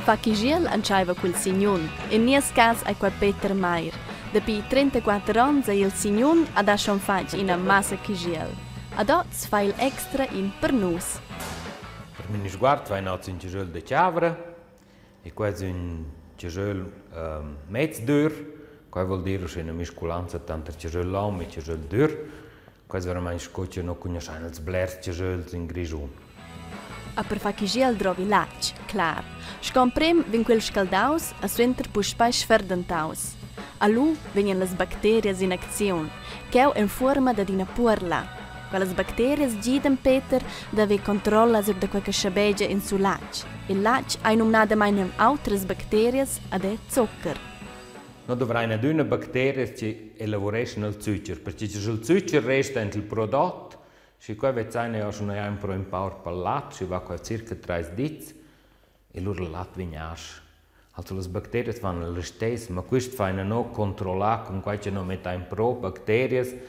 Fa chigiel anciaiva quel signon, in nies cas ai quel Peter Meier. Dapi 34 anni il signon ha da schon fatto in massa chigiel. Ad oz fa il extra in per nus. Per mio sguardo fa un chigiel de chiavra e quasi un chigiel mezzo dur, che vuol dire che una misculanza tanto chigiel long e chigiel dur. Quasi veramente scoccia non conosciamo il blers chigiel in grigione. A per fa chigiel drovi lac, clar. Scomprem vin quel scaldaus a suenter puspai sferdentaus. A lu vengono le bacterie in azione, che è in forma da dina puerla. Quelle bacterie giden Peter da ve controlla sur da qualche sciabeggia in su lac. Il lac ha nominato mai altre bacterie ad è zuccher. Non dovrai una bacteria che elaborisce il zucchero, perché se il zucchero resta nel prodotto, se qua vezzane ha schon ein pro in power per latte, si va qua circa 3 dits e loro latte vignasch. Also le bacterie fanno le stesse, ma questo fanno no controllare con qualche no mette ein pro bacterie,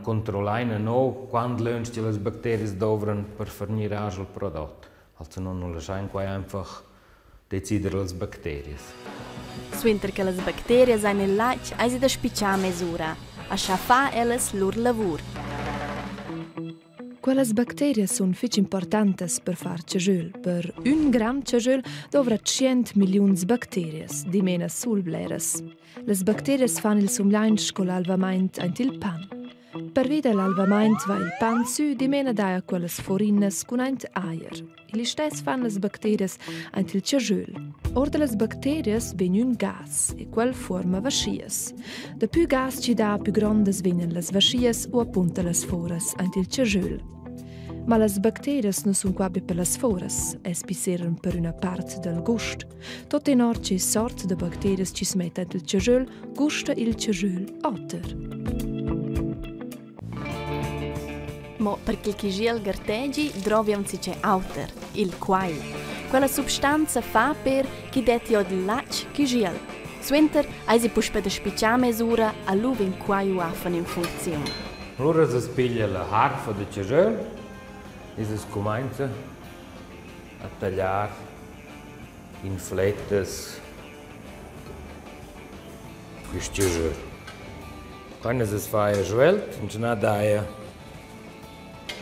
controllare no quando lönst le bacterie dovranno per fornire il prodotto. Also non lasciamo qua einfach decidere le bacterie. Suenter che le bacterie sono nel lac, hai da spicciare misura, a sciafà elles lor lavur. Quelle bacterie sono fitch importantes per far ciagül. Per un gram ciagül dovra 100 milioni bacterie, di mena sulbleres. Le bacterie fanno il sumlainch con l'alvament ant il pan. Per vide l'alvament va il pan su, di mena daia quelle forines con ant aier. Ili stess fanno le bacterie ant il ciagül. Orde le bacterie ven un gas, e quel forma vascias. Da più gas ci dà, più grandes venen le vascias o appunto le foras ant il ciagül. Ma le bacterie non sono qua per le foras, spiseran per una parte del gust. Tutte in orce sorte di bacterie ci si mettono nel ciagül, gusta il ciagül otter. Ma perché il chigiel gartegi troviamo si c'è outer, il quail. Quella sostanza fa per chi detti od il lac chigiel. Suenter hai si push per da spicciare misura a luve in quail uafan in funzione. Allora si spiglia la harfa del ciagül e si comincia a tagliare in flettes questo ciagül. Quando si fa a svelt, non c'è daia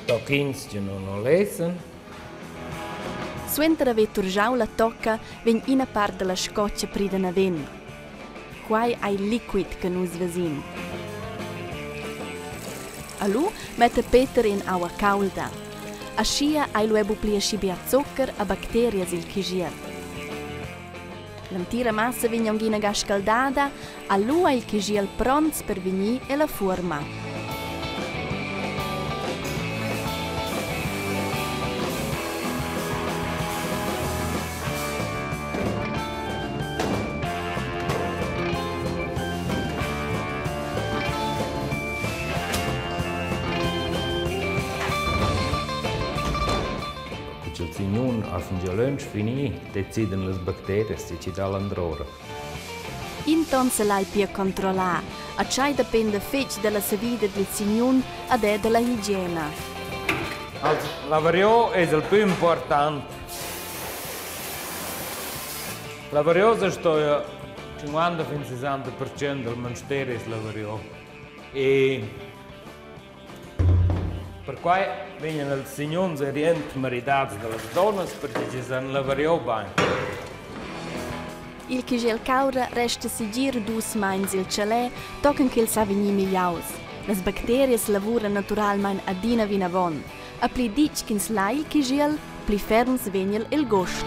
tocchins che non lesen. Suenter ave turgiau la tocca ven ina part della scoccia prida na ven. Quai ai liquid che nus vesin. A lu mette Peter in aua calda. A scia ai luebu plia scibia zuccher a bacterias il chigiel. L'antira massa vignonghina ga scaldada, a lu il chigiel pronts per vigni e la forma. Il signon a fingelönch fini deciden le bacterie se ci dà l'androra. Inton se l'hai pia controllare, a ciai dipende fetch della savida del signon ed è della igiena. Also, la vario è il più importante. La variosa sto 50-60% del monastero è la vario. E per cui vengono i signori orienti maritati dalle donne perché ci sono la vario bene. Il chigiel caura resta sigir dus mains il cialè, tocan che il sa vegni migliaus. Le bacterie lavorano naturalmente a dina vinavon. A pli dic che slai il chigiel, pli ferms vegna il gust.